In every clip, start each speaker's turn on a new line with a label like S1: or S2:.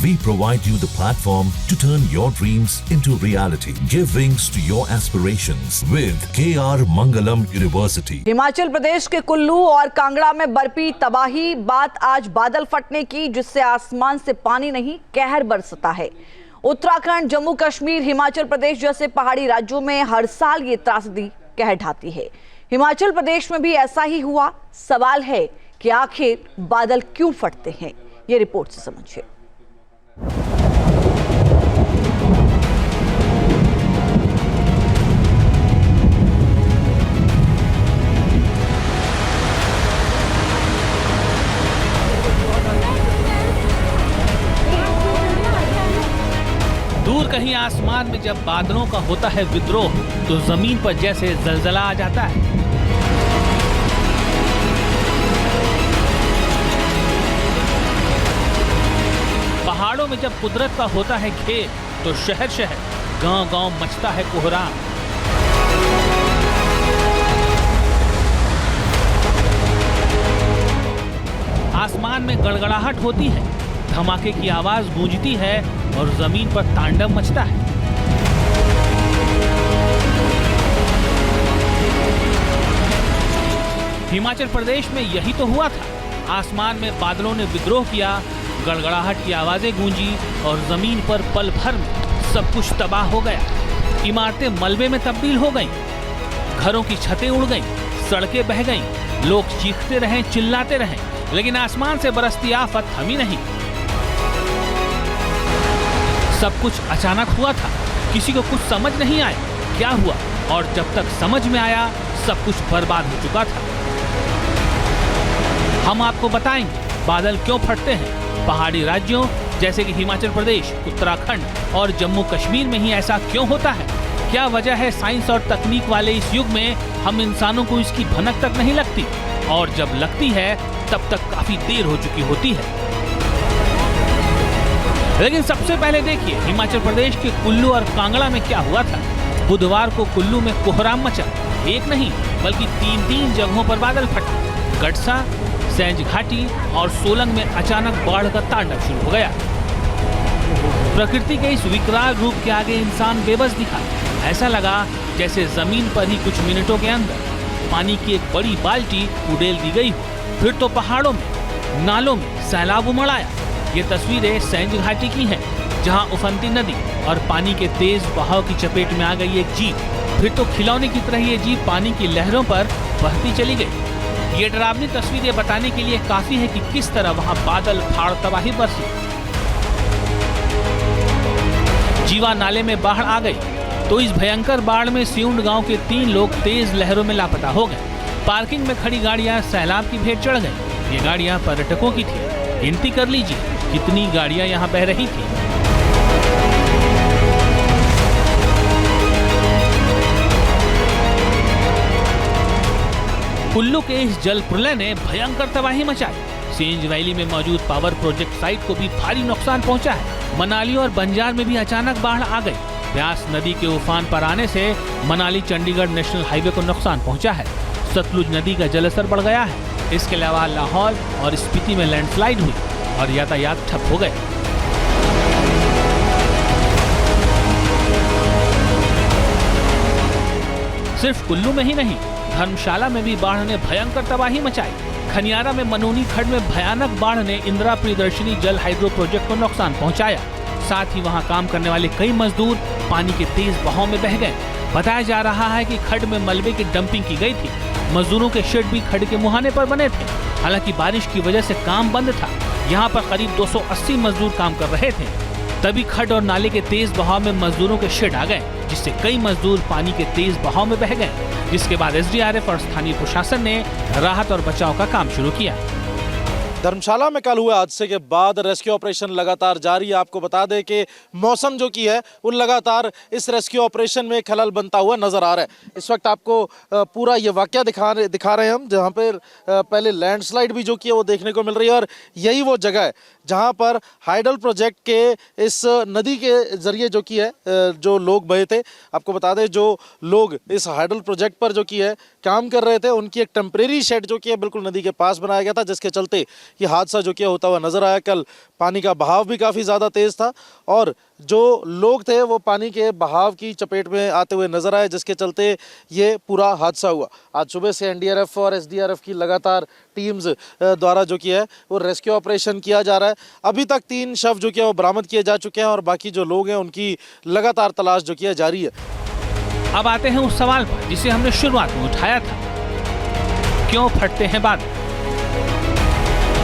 S1: We provide you the platform to turn your dreams into reality. Give wings to your aspirations with KR Mangalam University.
S2: Himachal Pradesh के कुल्लू और कांगड़ा में बरपी तबाही, बात आज बादल फटने की, जिससे आसमान से पानी नहीं कहर बरसता है। उत्तराखंड, जम्मू कश्मीर, हिमाचल प्रदेश जैसे पहाड़ी राज्यों में हर साल ये त्रासदी कहर ढाती है। हिमाचल प्रदेश में भी ऐसा ही हुआ। सवाल है कि आखिर बादल क्यों फटते हैं, ये रिपोर्ट से समझिए।
S3: दूर कहीं आसमान में जब बादलों का होता है विद्रोह, तो जमीन पर जैसे जलजला आ जाता है। पहाड़ों में जब कुदरत का होता है खेल, तो शहर शहर, गांव गांव मचता है कोहराम। आसमान में गड़गड़ाहट होती है, धमाके की आवाज गूंजती है और जमीन पर तांडव मचता है। हिमाचल प्रदेश में यही तो हुआ था। आसमान में बादलों ने विद्रोह किया, गड़गड़ाहट की आवाजें गूंजी और जमीन पर पल भर में सब कुछ तबाह हो गया। इमारतें मलबे में तब्दील हो गईं, घरों की छतें उड़ गईं, सड़कें बह गईं, लोग चीखते रहे, चिल्लाते रहे, लेकिन आसमान से बरसती आफत थमी नहीं। सब कुछ अचानक हुआ था, किसी को कुछ समझ नहीं आया क्या हुआ, और जब तक समझ में आया सब कुछ बर्बाद हो चुका था। हम आपको बताएंगे बादल क्यों फटते हैं। पहाड़ी राज्यों जैसे कि हिमाचल प्रदेश, उत्तराखंड और जम्मू कश्मीर में ही ऐसा क्यों होता है। क्या वजह है साइंस और तकनीक वाले इस युग में हम इंसानों को इसकी भनक तक नहीं लगती, और जब लगती है तब तक काफी देर हो चुकी होती है। लेकिन सबसे पहले देखिए हिमाचल प्रदेश के कुल्लू और कांगड़ा में क्या हुआ था। बुधवार को कुल्लू में कोहराम मचा। एक नहीं बल्कि तीन जगहों पर बादल फटे। गड़सा, सैंज घाटी और सोलंग में अचानक बाढ़ का तांडव शुरू हो गया। प्रकृति के इस विकराल रूप के आगे इंसान बेबस दिखा। ऐसा लगा जैसे जमीन पर ही कुछ मिनटों के अंदर पानी की एक बड़ी बाल्टी उड़ेल दी गई हो। फिर तो पहाड़ों में, नालों में सैलाब उमड़ आया। ये तस्वीरें सैंज घाटी की हैं, जहां उफनती नदी और पानी के तेज बहाव की चपेट में आ गई एक जीप। फिर तो खिलौने की तरह ये जीप पानी की लहरों पर बहती चली गई। ये डरावनी तस्वीरें बताने के लिए काफी है कि किस तरह वहां बादल फाड़ तबाही बरसी। जीवा नाले में बाढ़ आ गई, तो इस भयंकर बाढ़ में सिउंड गांव के 3 लोग तेज लहरों में लापता हो गए। पार्किंग में खड़ी गाड़ियां सैलाब की भेंट चढ़ गई। ये गाड़ियां पर्यटकों की थी। गिनती कर लीजिए कितनी गाड़ियां यहां बह रही थी। कुल्लू के इस जल प्रलय ने भयंकर तबाही मचाई। सेंज वैली में मौजूद पावर प्रोजेक्ट साइट को भी भारी नुकसान पहुंचा है। मनाली और बंजार में भी अचानक बाढ़ आ गई। ब्यास नदी के उफान पर आने से मनाली चंडीगढ़ नेशनल हाईवे को नुकसान पहुंचा है। सतलुज नदी का जलस्तर बढ़ गया है। इसके अलावा लाहौल और स्पीति में लैंडस्लाइड हुई और यातायात ठप हो गए। सिर्फ कुल्लू में ही नहीं, धर्मशाला में भी बाढ़ ने भयंकर तबाही मचाई। खनियारा में मनूनी खड्ड में भयानक बाढ़ ने इंदिरा प्रियदर्शनी जल हाइड्रो प्रोजेक्ट को नुकसान पहुंचाया। साथ ही वहां काम करने वाले कई मजदूर पानी के तेज बहाव में बह गए। बताया जा रहा है कि खड्ड में मलबे की डंपिंग की गई थी। मजदूरों के शेड भी खड्ड के मुहाने पर बने थे। हालांकि बारिश की वजह से काम बंद था। यहाँ पर करीब 280 मजदूर काम कर रहे थे। तभी खड्ड और नाले के तेज बहाव में मजदूरों के शेड आ गए, जिससे कई मजदूर पानी के तेज बहाव में बह गए। जिसके बाद एसडीआरएफ और स्थानीय प्रशासन ने राहत और बचाव का काम शुरू किया।
S4: धर्मशाला में कल हुए हादसे के बाद रेस्क्यू ऑपरेशन लगातार जारी है। आपको बता दें कि मौसम जो की है वो लगातार इस रेस्क्यू ऑपरेशन में खलल बनता हुआ नजर आ रहा है। इस वक्त आपको पूरा ये वाकया दिखा रहे हैं हम, जहाँ पर पहले लैंडस्लाइड भी जो की है वो देखने को मिल रही है। और यही वो जगह है जहां पर हाइडल प्रोजेक्ट के इस नदी के जरिए जो कि है जो लोग बहे थे। आपको बता दें जो लोग इस हाइडल प्रोजेक्ट पर जो कि है काम कर रहे थे, उनकी एक टेम्परेरी शेड जो कि है बिल्कुल नदी के पास बनाया गया था, जिसके चलते ये हादसा जो कि होता हुआ नजर आया। कल पानी का बहाव भी काफ़ी ज़्यादा तेज़ था और जो लोग थे वो पानी के बहाव की चपेट में आते हुए नजर आए, जिसके चलते ये पूरा हादसा हुआ। आज सुबह से एनडीआरएफ और एसडीआरएफ की लगातार टीम्स द्वारा जो कि है वो रेस्क्यू ऑपरेशन किया जा रहा है। अभी तक 3 शव जो कि है वो बरामद किए जा चुके हैं और बाकी जो लोग हैं उनकी लगातार तलाश जो कि है जारी है।
S3: अब आते हैं उस सवाल पर जिसे हमने शुरुआत में उठाया था, क्यों फटते हैं बादल?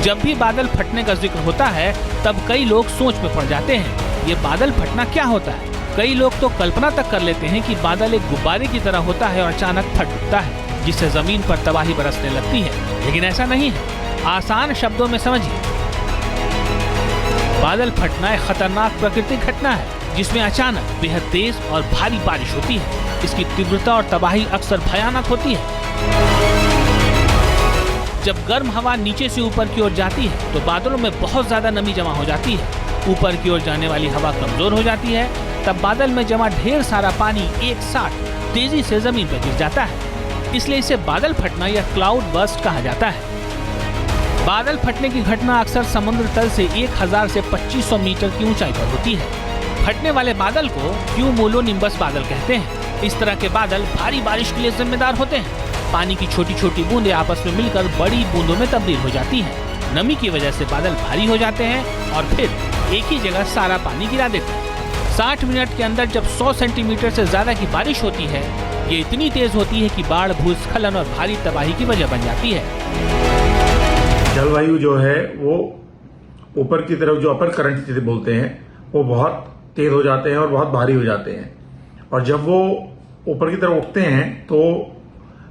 S3: जब भी बादल फटने का जिक्र होता है तब कई लोग सोच में पड़ जाते हैं, ये बादल फटना क्या होता है? कई लोग तो कल्पना तक कर लेते हैं कि बादल एक गुब्बारे की तरह होता है और अचानक फट उठता है, जिससे जमीन पर तबाही बरसने लगती है। लेकिन ऐसा नहीं है। आसान शब्दों में समझिए, बादल फटना एक खतरनाक प्राकृतिक घटना है जिसमें अचानक बेहद तेज और भारी बारिश होती है। इसकी तीव्रता और तबाही अक्सर भयानक होती है। जब गर्म हवा नीचे से ऊपर की ओर जाती है तो बादलों में बहुत ज्यादा नमी जमा हो जाती है। ऊपर की ओर जाने वाली हवा कमजोर हो जाती है, तब बादल में जमा ढेर सारा पानी एक साथ तेजी से जमीन पर गिर जाता है। इसलिए इसे बादल फटना या क्लाउड बर्स्ट कहा जाता है। बादल फटने की घटना अक्सर समुद्र तल से 1000 से 2500 मीटर की ऊंचाई पर होती है। फटने वाले बादल को क्यूमुलोनिम्बस बादल कहते हैं। इस तरह के बादल भारी बारिश के लिए जिम्मेदार होते हैं। पानी की छोटी छोटी बूंदें आपस में मिलकर बड़ी बूंदों में तब्दील हो जाती हैं। नमी की वजह से बादल भारी हो जाते हैं और फिर एक ही जगह सारा पानी गिरा देते हैं। 60 मिनट के अंदर जब 100 सेंटीमीटर से ज्यादा की बारिश होती है, ये इतनी तेज होती है कि बाढ़, भूस्खलन और भारी तबाही की वजह बन जाती है।
S5: जलवायु जो है वो ऊपर की तरफ जो अपर करंट जिसे बोलते हैं वो बहुत तेज हो जाते हैं और बहुत भारी हो जाते हैं, और जब वो ऊपर की तरफ उठते हैं तो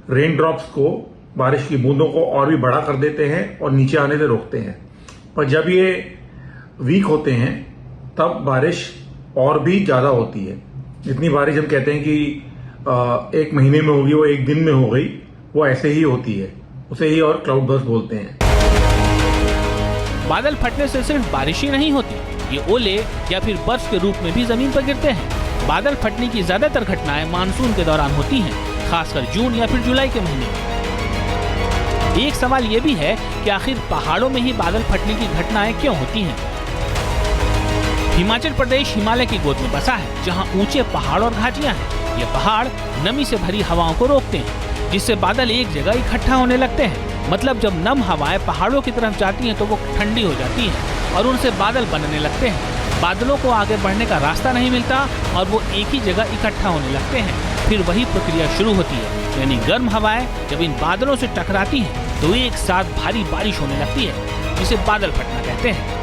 S5: रेन ड्रॉप्स को, बारिश की बूंदों को और भी बड़ा कर देते हैं और नीचे आने से रोकते हैं। पर जब ये वीक होते हैं तब बारिश और भी ज्यादा होती है। जितनी बारिश हम कहते हैं कि एक महीने में होगी वो एक दिन में हो गई, वो ऐसे ही होती है। उसे ही और क्लाउड बर्स्ट बोलते हैं।
S3: बादल फटने से सिर्फ बारिश ही नहीं होती, ये ओले या फिर बर्फ के रूप में भी जमीन पर गिरते हैं। बादल फटने की ज्यादातर घटनाएं मानसून के दौरान होती हैं, खासकर जून या फिर जुलाई के महीने में। एक सवाल ये भी है कि आखिर पहाड़ों में ही बादल फटने की घटनाएं क्यों होती हैं? हिमाचल प्रदेश हिमालय की गोद में बसा है, जहां ऊंचे पहाड़ और घाटियां हैं। ये पहाड़ नमी से भरी हवाओं को रोकते हैं, जिससे बादल एक जगह इकट्ठा होने लगते हैं। मतलब जब नम हवाएं पहाड़ों की तरफ जाती हैं तो वो ठंडी हो जाती हैं और उनसे बादल बनने लगते हैं। बादलों को आगे बढ़ने का रास्ता नहीं मिलता और वो एक ही जगह इकट्ठा होने लगते हैं। फिर वही प्रक्रिया शुरू होती है, यानी गर्म हवाएं जब इन बादलों से टकराती हैं तो एक साथ भारी बारिश होने लगती है, जिसे बादल फटना कहते हैं।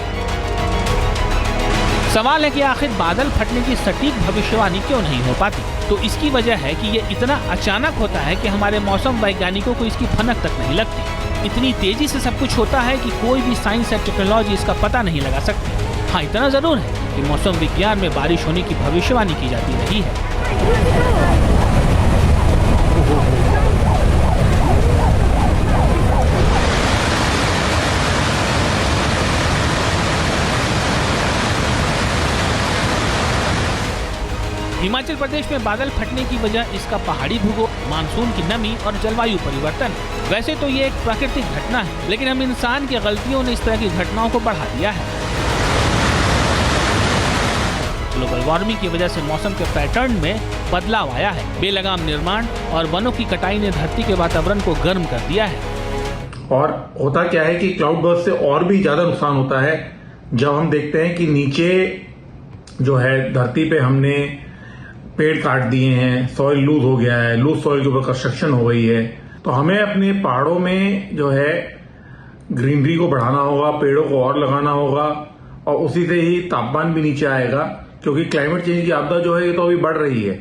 S3: सवाल है कि आखिर बादल फटने की सटीक भविष्यवाणी क्यों नहीं हो पाती? तो इसकी वजह है कि ये इतना अचानक होता है कि हमारे मौसम वैज्ञानिकों को इसकी भनक तक नहीं लगती। इतनी तेजी से सब कुछ होता है कि कोई भी साइंस या टेक्नोलॉजी इसका पता नहीं लगा सकती। हाँ, इतना जरूर है कि मौसम विज्ञान में बारिश होने की भविष्यवाणी की जाती रही है। हिमाचल प्रदेश में बादल फटने की वजह इसका पहाड़ी भूगोल, मानसून की नमी और जलवायु परिवर्तन। वैसे तो ये एक प्राकृतिक घटना है, लेकिन हम इंसान की गलतियों ने इस तरह की घटनाओं को बढ़ा दिया है। ग्लोबल वार्मिंग की वजह से मौसम के पैटर्न में बदलाव आया है। बेलगाम निर्माण और वनों की कटाई ने धरती के वातावरण को गर्म कर दिया है।
S5: और होता क्या है कि क्लाउड बर्स्ट से और भी ज्यादा नुकसान होता है जब हम देखते हैं कि नीचे जो है धरती पे हमने पेड़ काट दिए हैं, सॉइल लूज हो गया है, लूज सॉइल के ऊपर कंस्ट्रक्शन हो गई है। तो हमें अपने पहाड़ों में जो है ग्रीनरी को बढ़ाना होगा, पेड़ों को और लगाना होगा, और उसी से ही तापमान भी नीचे आएगा। क्योंकि क्लाइमेट चेंज की आपदा जो है ये तो अभी बढ़ रही है।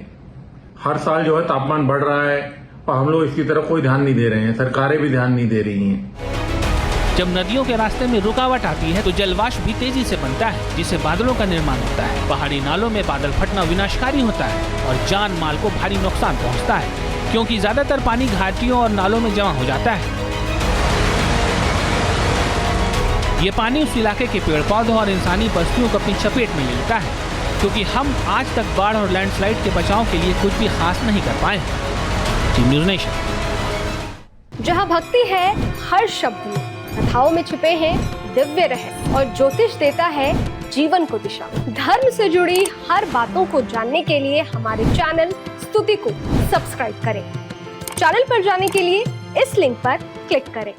S5: हर साल जो है तापमान बढ़ रहा है और हम लोग इसकी तरफ कोई ध्यान नहीं दे रहे हैं, सरकारें भी ध्यान नहीं दे रही हैं।
S3: जब नदियों के रास्ते में रुकावट आती है तो जलवाष्प भी तेजी से बनता है, जिससे बादलों का निर्माण होता है। पहाड़ी नालों में बादल फटना विनाशकारी होता है और जान माल को भारी नुकसान पहुंचता है, क्योंकि ज्यादातर पानी घाटियों और नालों में जमा हो जाता है। ये पानी उस इलाके के पेड़ पौधों और इंसानी बस्तियों को अपनी चपेट में ले लेता है, क्योंकि हम आज तक बाढ़ और लैंडस्लाइड के बचाव के लिए कुछ भी खास नहीं कर पाए हैं। Team news nation.
S6: जहाँ भक्ति है हर शब्द में, कथाओं में छिपे हैं दिव्य रहस्य और ज्योतिष देता है जीवन को दिशा। धर्म से जुड़ी हर बातों को जानने के लिए हमारे चैनल स्तुति को सब्सक्राइब करें। चैनल पर जाने के लिए इस लिंक पर क्लिक करें।